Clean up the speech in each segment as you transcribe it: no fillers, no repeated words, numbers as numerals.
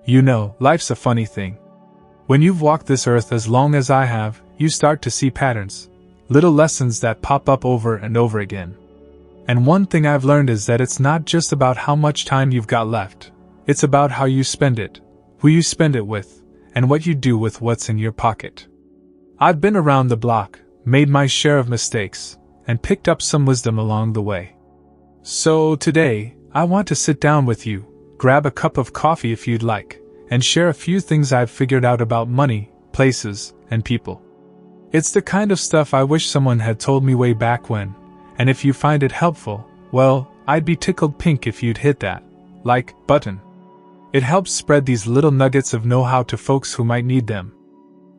You know, life's a funny thing. When you've walked this earth as long as I have, you start to see patterns, little lessons that pop up over and over again. And one thing I've learned is that it's not just about how much time you've got left, it's about how you spend it, who you spend it with, and what you do with what's in your pocket. I've been around the block, made my share of mistakes, and picked up some wisdom along the way. So today, I want to sit down with you, grab a cup of coffee if you'd like, and share a few things I've figured out about money, places, and people. It's the kind of stuff I wish someone had told me way back when, and if you find it helpful, well, I'd be tickled pink if you'd hit that like button. It helps spread these little nuggets of know-how to folks who might need them.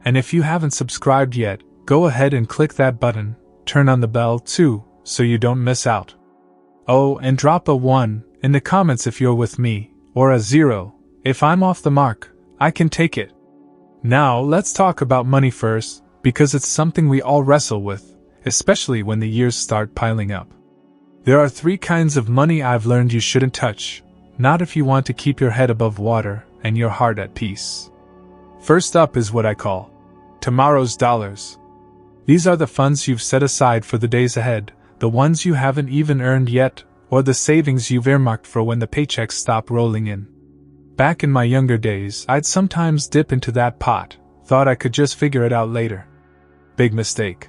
And if you haven't subscribed yet, go ahead and click that button, turn on the bell too, so you don't miss out. Oh, and drop a 1 in the comments if you're with me, or a 0 if I'm off the mark. I can take it. Now let's talk about money first, because it's something we all wrestle with, especially when the years start piling up. There are 3 kinds of money I've learned you shouldn't touch, not if you want to keep your head above water and your heart at peace. First up is what I call tomorrow's dollars. These are the funds you've set aside for the days ahead, the ones you haven't even earned yet, or the savings you've earmarked for when the paychecks stop rolling in. Back in my younger days, I'd sometimes dip into that pot, thought I could just figure it out later. Big mistake.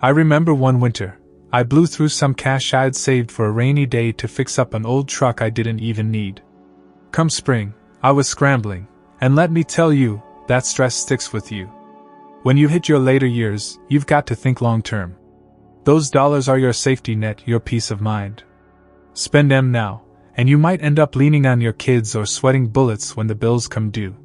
I remember one winter, I blew through some cash I'd saved for a rainy day to fix up an old truck I didn't even need. Come spring, I was scrambling, and let me tell you, that stress sticks with you. When you hit your later years, you've got to think long term. Those dollars are your safety net, your peace of mind. Spend them now, and you might end up leaning on your kids or sweating bullets when the bills come due.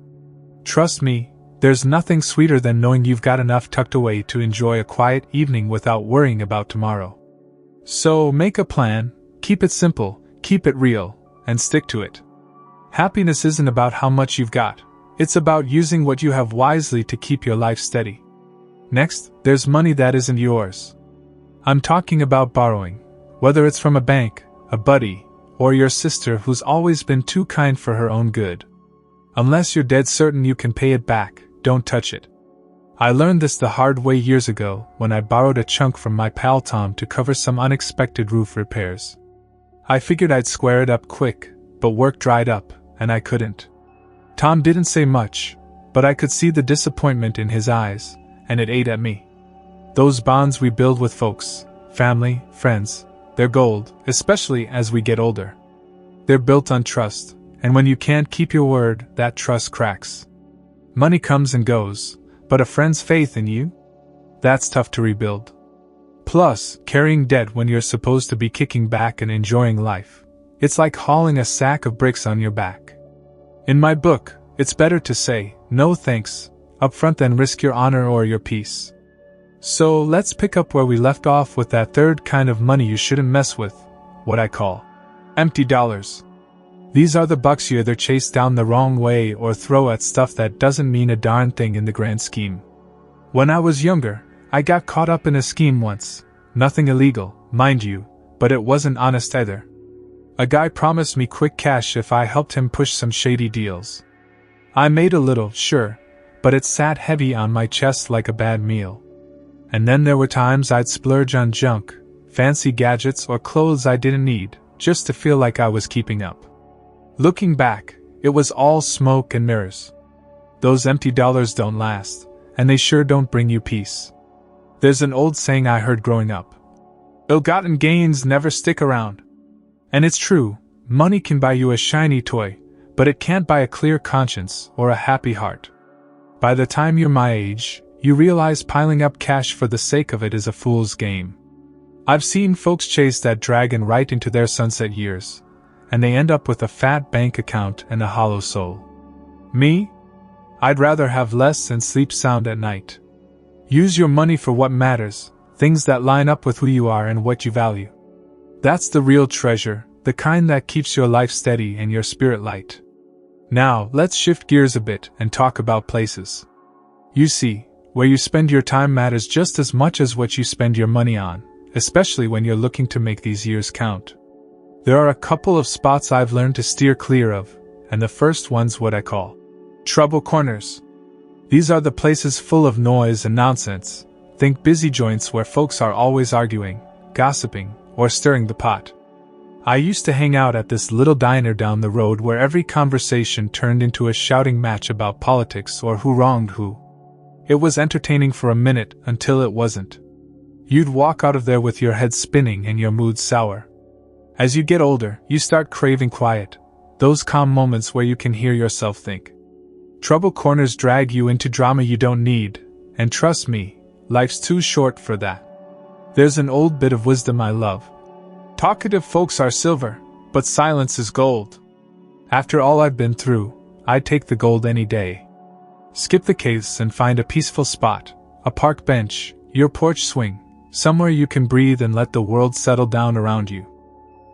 Trust me, there's nothing sweeter than knowing you've got enough tucked away to enjoy a quiet evening without worrying about tomorrow. So make a plan, keep it simple, keep it real, and stick to it. Happiness isn't about how much you've got, it's about using what you have wisely to keep your life steady. Next, there's money that isn't yours. I'm talking about borrowing, whether it's from a bank, a buddy, or your sister who's always been too kind for her own good. Unless you're dead certain you can pay it back, don't touch it. I learned this the hard way years ago when I borrowed a chunk from my pal Tom to cover some unexpected roof repairs. I figured I'd square it up quick, but work dried up, and I couldn't. Tom didn't say much, but I could see the disappointment in his eyes, and it ate at me. Those bonds we build with folks, family, friends, they're gold, especially as we get older. They're built on trust, and when you can't keep your word, that trust cracks. Money comes and goes, but a friend's faith in you? That's tough to rebuild. Plus, carrying debt when you're supposed to be kicking back and enjoying life. It's like hauling a sack of bricks on your back. In my book, it's better to say, no thanks, upfront than risk your honor or your peace. So let's pick up where we left off with that third kind of money you shouldn't mess with, what I call empty dollars. These are the bucks you either chase down the wrong way or throw at stuff that doesn't mean a darn thing in the grand scheme. When I was younger, I got caught up in a scheme once. Nothing illegal, mind you, but it wasn't honest either. A guy promised me quick cash if I helped him push some shady deals. I made a little, sure, but it sat heavy on my chest like a bad meal. And then there were times I'd splurge on junk, fancy gadgets or clothes I didn't need, just to feel like I was keeping up. Looking back, it was all smoke and mirrors. Those empty dollars don't last, and they sure don't bring you peace. There's an old saying I heard growing up. Ill-gotten gains never stick around. And it's true, money can buy you a shiny toy, but it can't buy a clear conscience or a happy heart. By the time you're my age, you realize piling up cash for the sake of it is a fool's game. I've seen folks chase that dragon right into their sunset years, and they end up with a fat bank account and a hollow soul. Me? I'd rather have less and sleep sound at night. Use your money for what matters, things that line up with who you are and what you value. That's the real treasure, the kind that keeps your life steady and your spirit light. Now, let's shift gears a bit and talk about places. You see, where you spend your time matters just as much as what you spend your money on, especially when you're looking to make these years count. There are a couple of spots I've learned to steer clear of, and the first one's what I call trouble corners. These are the places full of noise and nonsense. Think busy joints where folks are always arguing, gossiping, or stirring the pot. I used to hang out at this little diner down the road where every conversation turned into a shouting match about politics or who wronged who. It was entertaining for a minute until it wasn't. You'd walk out of there with your head spinning and your mood sour. As you get older, you start craving quiet, those calm moments where you can hear yourself think. Trouble corners drag you into drama you don't need, and trust me, life's too short for that. There's an old bit of wisdom I love. Talkative folks are silver, but silence is gold. After all I've been through, I'd take the gold any day. Skip the case and find a peaceful spot, a park bench, your porch swing, somewhere you can breathe and let the world settle down around you.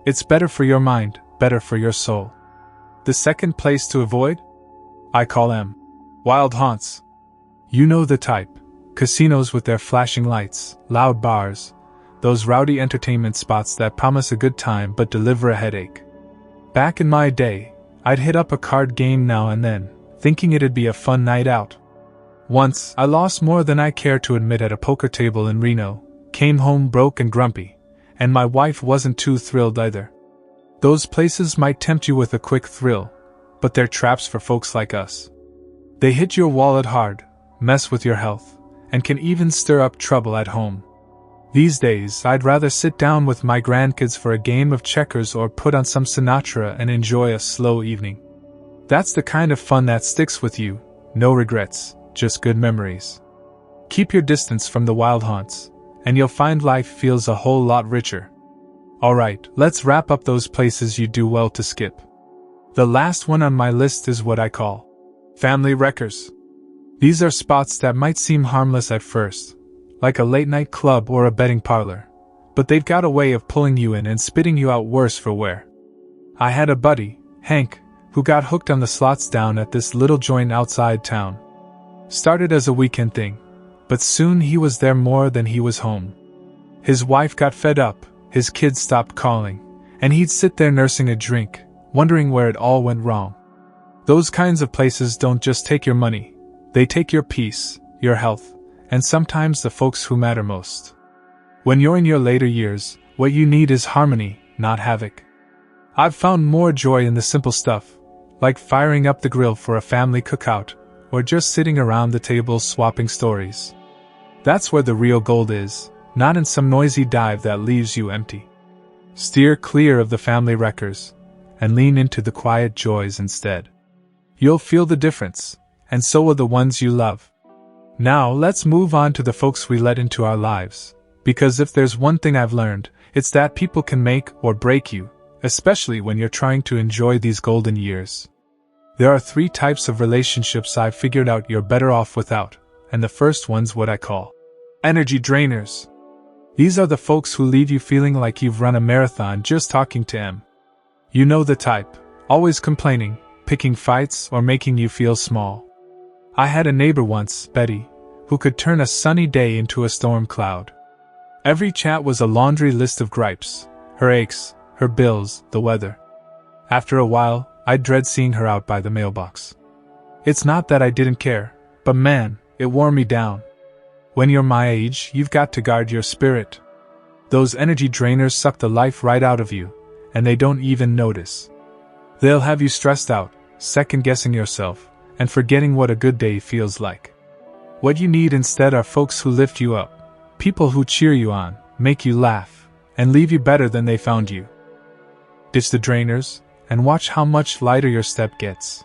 It's better for your mind, better for your soul. The second place to avoid? I call them wild haunts. You know the type. Casinos with their flashing lights, loud bars, those rowdy entertainment spots that promise a good time but deliver a headache. Back in my day, I'd hit up a card game now and then, thinking it'd be a fun night out. Once, I lost more than I care to admit at a poker table in Reno, came home broke and grumpy, and my wife wasn't too thrilled either. Those places might tempt you with a quick thrill, but they're traps for folks like us. They hit your wallet hard, mess with your health, and can even stir up trouble at home. These days, I'd rather sit down with my grandkids for a game of checkers or put on some Sinatra and enjoy a slow evening. That's the kind of fun that sticks with you, no regrets, just good memories. Keep your distance from the wild haunts, and you'll find life feels a whole lot richer. Alright, let's wrap up those places you do well to skip. The last one on my list is what I call family wreckers. These are spots that might seem harmless at first, like a late-night club or a betting parlor, but they've got a way of pulling you in and spitting you out worse for wear. I had a buddy, Hank, who got hooked on the slots down at this little joint outside town. Started as a weekend thing, but soon he was there more than he was home. His wife got fed up, his kids stopped calling, and he'd sit there nursing a drink, wondering where it all went wrong. Those kinds of places don't just take your money, they take your peace, your health, and sometimes the folks who matter most. When you're in your later years, what you need is harmony, not havoc. I've found more joy in the simple stuff, like firing up the grill for a family cookout, or just sitting around the table swapping stories. That's where the real gold is, not in some noisy dive that leaves you empty. Steer clear of the family wreckers, and lean into the quiet joys instead. You'll feel the difference, and so will the ones you love. Now let's move on to the folks we let into our lives, because if there's one thing I've learned, it's that people can make or break you, especially when you're trying to enjoy these golden years. There are 3 types of relationships I've figured out you're better off without, and the first one's what I call energy drainers. These are the folks who leave you feeling like you've run a marathon just talking to them. You know the type, always complaining, picking fights, or making you feel small. I had a neighbor once, Betty, who could turn a sunny day into a storm cloud. Every chat was a laundry list of gripes, her aches, her bills, the weather. After a while, I'd dread seeing her out by the mailbox. It's not that I didn't care, but man, it wore me down. When you're my age, you've got to guard your spirit. Those energy drainers suck the life right out of you, and they don't even notice. They'll have you stressed out, second-guessing yourself, and forgetting what a good day feels like. What you need instead are folks who lift you up, people who cheer you on, make you laugh, and leave you better than they found you. Ditch the drainers, and watch how much lighter your step gets.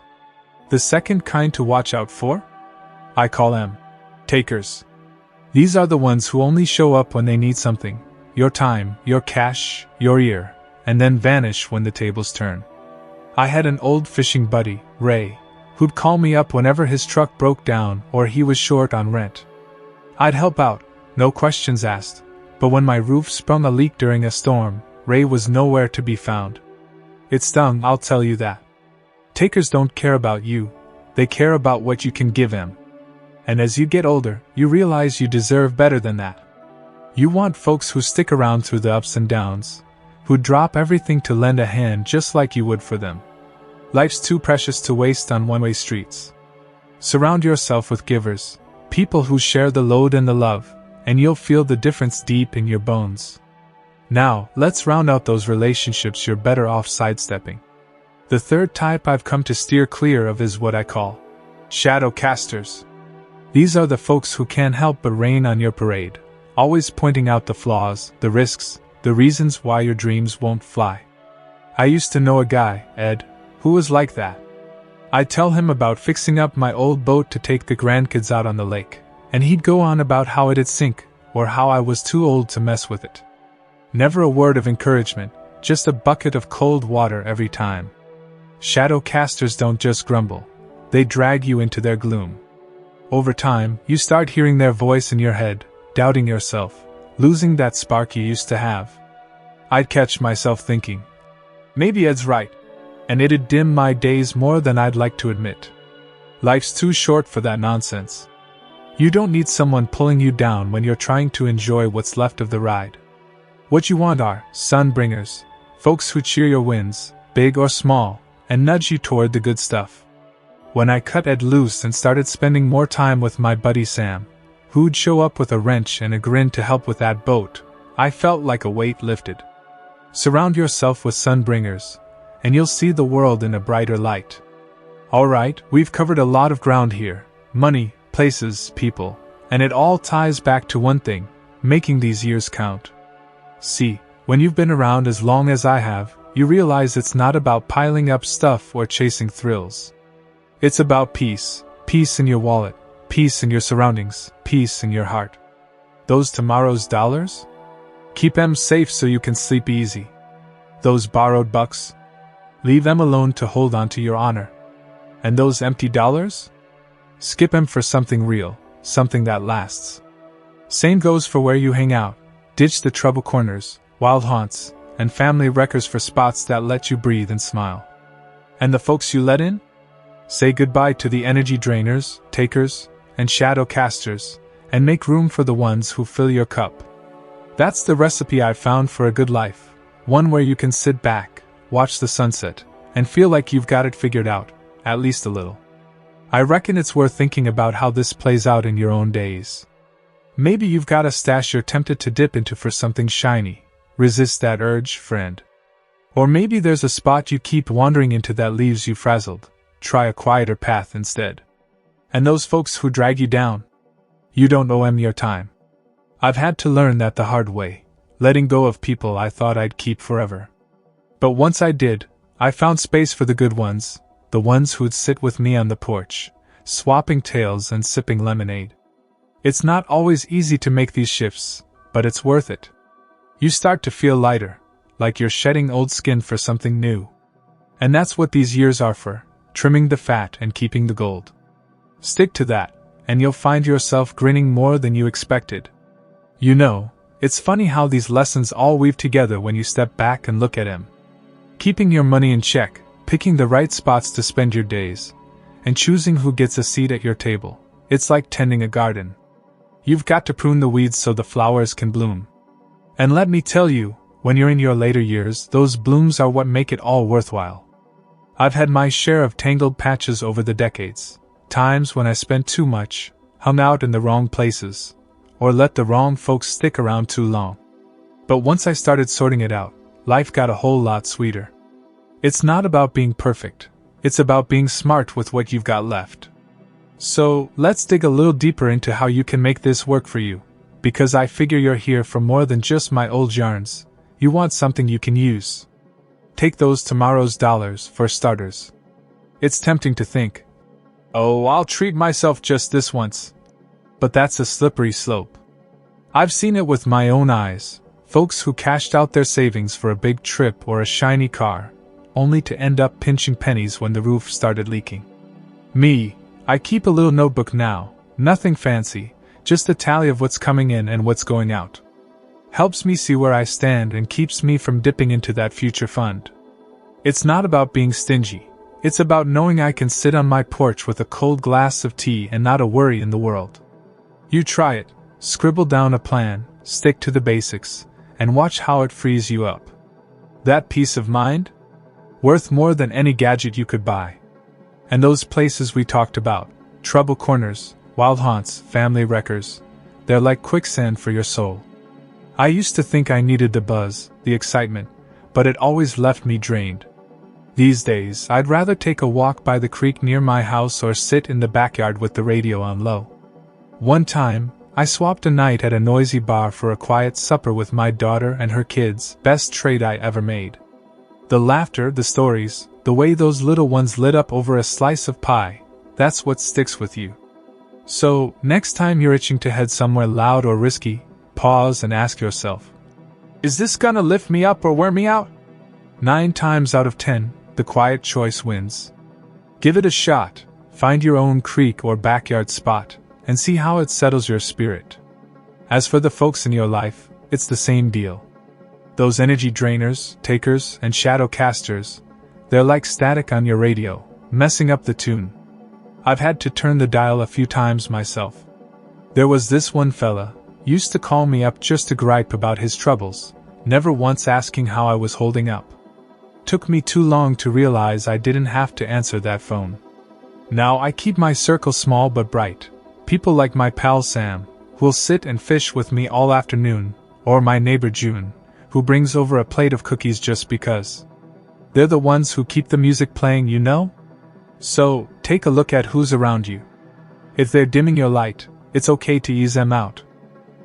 The second kind to watch out for? I call them takers. These are the ones who only show up when they need something, your time, your cash, your ear, and then vanish when the tables turn. I had an old fishing buddy, Ray, who'd call me up whenever his truck broke down or he was short on rent. I'd help out, no questions asked, but when my roof sprung a leak during a storm, Ray was nowhere to be found. It stung, I'll tell you that. Takers don't care about you, they care about what you can give them. And as you get older, you realize you deserve better than that. You want folks who stick around through the ups and downs, who drop everything to lend a hand just like you would for them. Life's too precious to waste on one-way streets. Surround yourself with givers, people who share the load and the love, and you'll feel the difference deep in your bones. Now, let's round out those relationships you're better off sidestepping. The third type I've come to steer clear of is what I call shadow casters. These are the folks who can't help but rain on your parade, always pointing out the flaws, the risks, the reasons why your dreams won't fly. I used to know a guy, Ed, who was like that. I'd tell him about fixing up my old boat to take the grandkids out on the lake, and he'd go on about how it'd sink, or how I was too old to mess with it. Never a word of encouragement, just a bucket of cold water every time. Shadow casters don't just grumble, they drag you into their gloom. Over time, you start hearing their voice in your head, doubting yourself, losing that spark you used to have. I'd catch myself thinking, maybe Ed's right, and it'd dim my days more than I'd like to admit. Life's too short for that nonsense. You don't need someone pulling you down when you're trying to enjoy what's left of the ride. What you want are sun-bringers, folks who cheer your wins, big or small, and nudge you toward the good stuff. When I cut Ed loose and started spending more time with my buddy Sam, who'd show up with a wrench and a grin to help with that boat, I felt like a weight lifted. Surround yourself with sun-bringers, and you'll see the world in a brighter light. Alright, we've covered a lot of ground here: money, places, people, and it all ties back to one thing: making these years count. See, when you've been around as long as I have, you realize it's not about piling up stuff or chasing thrills. It's about peace, peace in your wallet, peace in your surroundings, peace in your heart. Those tomorrow's dollars? Keep them safe so you can sleep easy. Those borrowed bucks? Leave them alone to hold on to your honor. And those empty dollars? Skip them for something real, something that lasts. Same goes for where you hang out. Ditch the trouble corners, wild haunts, and family wreckers for spots that let you breathe and smile. And the folks you let in? Say goodbye to the energy drainers, takers, and shadow casters, and make room for the ones who fill your cup. That's the recipe I've found for a good life, one where you can sit back, watch the sunset, and feel like you've got it figured out, at least a little. I reckon it's worth thinking about how this plays out in your own days. Maybe you've got a stash you're tempted to dip into for something shiny. Resist that urge, friend. Or maybe there's a spot you keep wandering into that leaves you frazzled. Try a quieter path instead. And those folks who drag you down, you don't owe them your time. I've had to learn that the hard way, letting go of people I thought I'd keep forever. But once I did, I found space for the good ones, the ones who'd sit with me on the porch, swapping tales and sipping lemonade. It's not always easy to make these shifts, but it's worth it. You start to feel lighter, like you're shedding old skin for something new. And that's what these years are for, trimming the fat and keeping the gold. Stick to that, and you'll find yourself grinning more than you expected. You know, it's funny how these lessons all weave together when you step back and look at them. Keeping your money in check, picking the right spots to spend your days, and choosing who gets a seat at your table. It's like tending a garden. You've got to prune the weeds so the flowers can bloom. And let me tell you, when you're in your later years, those blooms are what make it all worthwhile. I've had my share of tangled patches over the decades, times when I spent too much, hung out in the wrong places, or let the wrong folks stick around too long. But once I started sorting it out, life got a whole lot sweeter. It's not about being perfect, it's about being smart with what you've got left. So, let's dig a little deeper into how you can make this work for you, because I figure you're here for more than just my old yarns. You want something you can use. Take those tomorrow's dollars, for starters. It's tempting to think, oh, I'll treat myself just this once. But that's a slippery slope. I've seen it with my own eyes, folks who cashed out their savings for a big trip or a shiny car, only to end up pinching pennies when the roof started leaking. Me, I keep a little notebook now, nothing fancy, just a tally of what's coming in and what's going out. Helps me see where I stand and keeps me from dipping into that future fund. It's not about being stingy, it's about knowing I can sit on my porch with a cold glass of tea and not a worry in the world. You try it, scribble down a plan, stick to the basics, and watch how it frees you up. That peace of mind? Worth more than any gadget you could buy. And those places we talked about, trouble corners, wild haunts, family wreckers, they're like quicksand for your soul. I used to think I needed the buzz, the excitement, but it always left me drained. These days, I'd rather take a walk by the creek near my house or sit in the backyard with the radio on low. One time, I swapped a night at a noisy bar for a quiet supper with my daughter and her kids, best trade I ever made. The laughter, the stories, the way those little ones lit up over a slice of pie, that's what sticks with you. So, next time you're itching to head somewhere loud or risky, pause and ask yourself, is this gonna lift me up or wear me out? 9 times out of 10, the quiet choice wins. Give it a shot, find your own creek or backyard spot, and see how it settles your spirit. As for the folks in your life, it's the same deal. Those energy drainers, takers, and shadow casters, they're like static on your radio, messing up the tune. I've had to turn the dial a few times myself. There was this one fella, used to call me up just to gripe about his troubles, never once asking how I was holding up. Took me too long to realize I didn't have to answer that phone. Now I keep my circle small but bright. People like my pal Sam, who'll sit and fish with me all afternoon, or my neighbor June, who brings over a plate of cookies just because. They're the ones who keep the music playing, you know? So, take a look at who's around you. If they're dimming your light, it's okay to ease them out.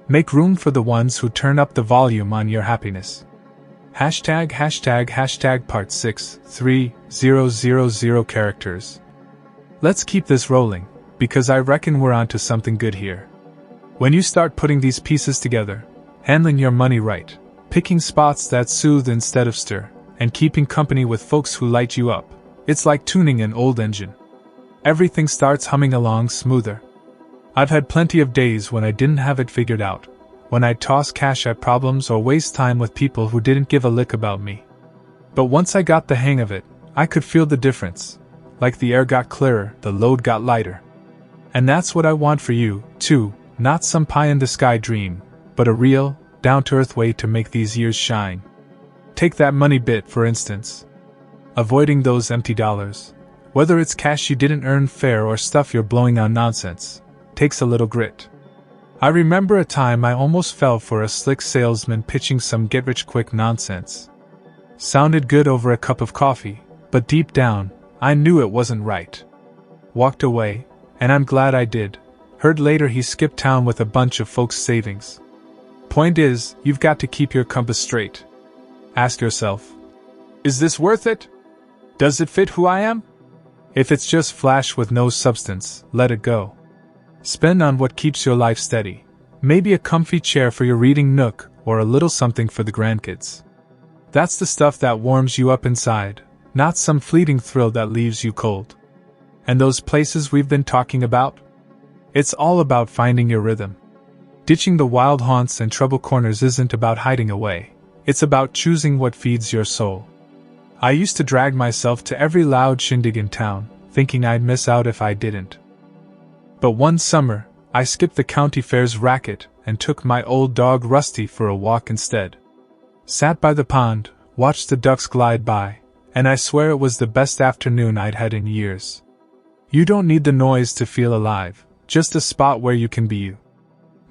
Make room for the ones who turn up the volume on your happiness. #### part 6, 3000 characters. Let's keep this rolling, because I reckon we're onto something good here. When you start putting these pieces together, handling your money right, picking spots that soothe instead of stir, and keeping company with folks who light you up, it's like tuning an old engine. Everything starts humming along smoother. I've had plenty of days when I didn't have it figured out, when I'd toss cash at problems or waste time with people who didn't give a lick about me. But once I got the hang of it, I could feel the difference. Like the air got clearer, the load got lighter. And that's what I want for you, too, not some pie-in-the-sky dream, but a real, down-to-earth way to make these years shine. Take that money bit, for instance. Avoiding those empty dollars, whether it's cash you didn't earn fair or stuff you're blowing on nonsense, takes a little grit. I remember a time I almost fell for a slick salesman pitching some get-rich-quick nonsense. Sounded good over a cup of coffee, but deep down, I knew it wasn't right. Walked away, and I'm glad I did. Heard later he skipped town with a bunch of folks' savings. Point is, you've got to keep your compass straight. Ask yourself, is this worth it? Does it fit who I am? If it's just flash with no substance, let it go. Spend on what keeps your life steady. Maybe a comfy chair for your reading nook, or a little something for the grandkids. That's the stuff that warms you up inside, not some fleeting thrill that leaves you cold. And those places we've been talking about? It's all about finding your rhythm. Ditching the wild haunts and trouble corners isn't about hiding away. It's about choosing what feeds your soul. I used to drag myself to every loud shindig in town, thinking I'd miss out if I didn't. But one summer, I skipped the county fair's racket and took my old dog Rusty for a walk instead. Sat by the pond, watched the ducks glide by, and I swear it was the best afternoon I'd had in years. You don't need the noise to feel alive, just a spot where you can be you.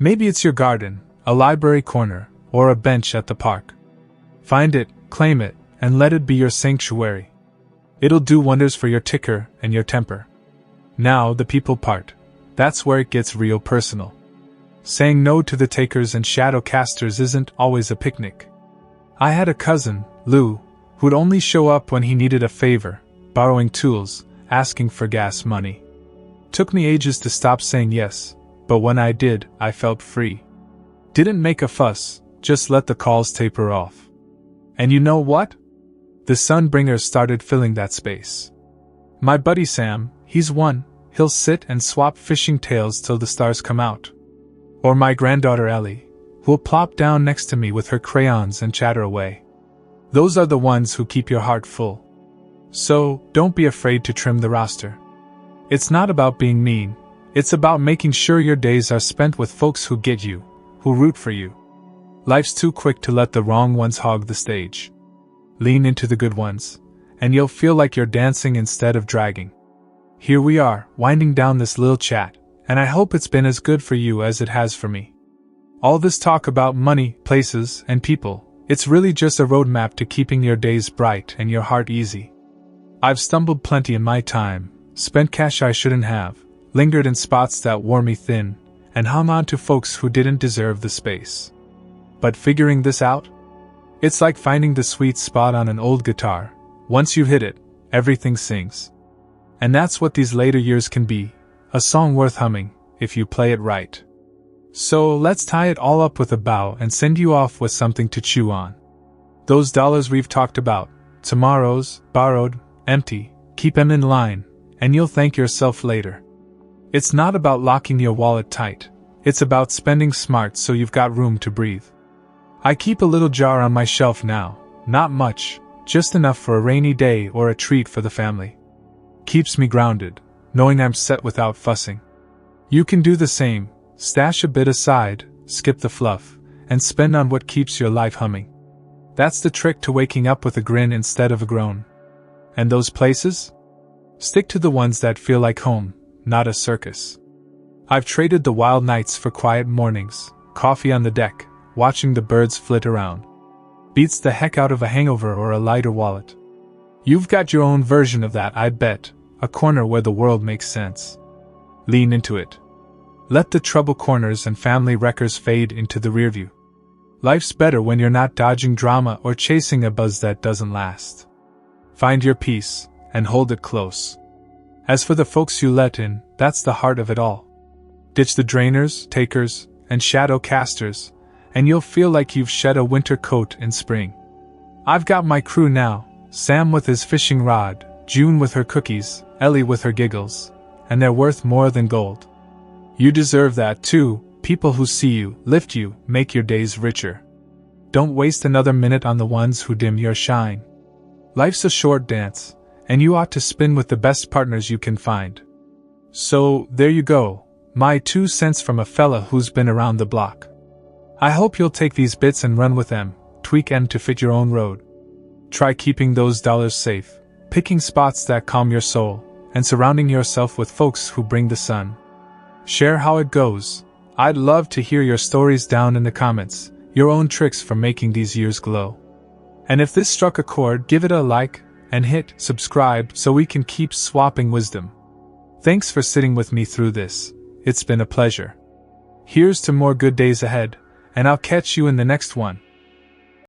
Maybe it's your garden, a library corner, or a bench at the park. Find it, claim it, and let it be your sanctuary. It'll do wonders for your ticker and your temper. Now the people part. That's where it gets real personal. Saying no to the takers and shadow casters isn't always a picnic. I had a cousin, Lou, who'd only show up when he needed a favor, borrowing tools, asking for gas money. Took me ages to stop saying yes, but when I did, I felt free. Didn't make a fuss, just let the calls taper off. And you know what? The Sunbringers started filling that space. My buddy Sam, he's one. He'll sit and swap fishing tails till the stars come out. Or my granddaughter Ellie, who'll plop down next to me with her crayons and chatter away. Those are the ones who keep your heart full. So, don't be afraid to trim the roster. It's not about being mean, it's about making sure your days are spent with folks who get you, who root for you. Life's too quick to let the wrong ones hog the stage. Lean into the good ones, and you'll feel like you're dancing instead of dragging. Here we are, winding down this little chat, and I hope it's been as good for you as it has for me. All this talk about money, places, and people, it's really just a roadmap to keeping your days bright and your heart easy. I've stumbled plenty in my time, spent cash I shouldn't have, lingered in spots that wore me thin, and hung on to folks who didn't deserve the space. But figuring this out? It's like finding the sweet spot on an old guitar. Once you hit it, everything sings. And that's what these later years can be, a song worth humming, if you play it right. So let's tie it all up with a bow and send you off with something to chew on. Those dollars we've talked about, tomorrow's, borrowed, empty, keep them in line, and you'll thank yourself later. It's not about locking your wallet tight, it's about spending smart so you've got room to breathe. I keep a little jar on my shelf now, not much, just enough for a rainy day or a treat for the family. Keeps me grounded, knowing I'm set without fussing. You can do the same, stash a bit aside, skip the fluff, and spend on what keeps your life humming. That's the trick to waking up with a grin instead of a groan. And those places? Stick to the ones that feel like home, not a circus. I've traded the wild nights for quiet mornings, coffee on the deck, watching the birds flit around. Beats the heck out of a hangover or a lighter wallet. You've got your own version of that, I bet, a corner where the world makes sense. Lean into it. Let the trouble corners and family wreckers fade into the rearview. Life's better when you're not dodging drama or chasing a buzz that doesn't last. Find your peace, and hold it close. As for the folks you let in, that's the heart of it all. Ditch the drainers, takers, and shadow casters, and you'll feel like you've shed a winter coat in spring. I've got my crew now, Sam with his fishing rod, June with her cookies, Ellie with her giggles, and they're worth more than gold. You deserve that too, people who see you, lift you, make your days richer. Don't waste another minute on the ones who dim your shine. Life's a short dance, and you ought to spin with the best partners you can find. So, there you go, my 2 cents from a fella who's been around the block. I hope you'll take these bits and run with them, tweak them to fit your own road. Try keeping those dollars safe, picking spots that calm your soul, and surrounding yourself with folks who bring the sun. Share how it goes. I'd love to hear your stories down in the comments, your own tricks for making these years glow. And if this struck a chord, give it a like, and hit subscribe so we can keep swapping wisdom. Thanks for sitting with me through this, it's been a pleasure. Here's to more good days ahead, and I'll catch you in the next one.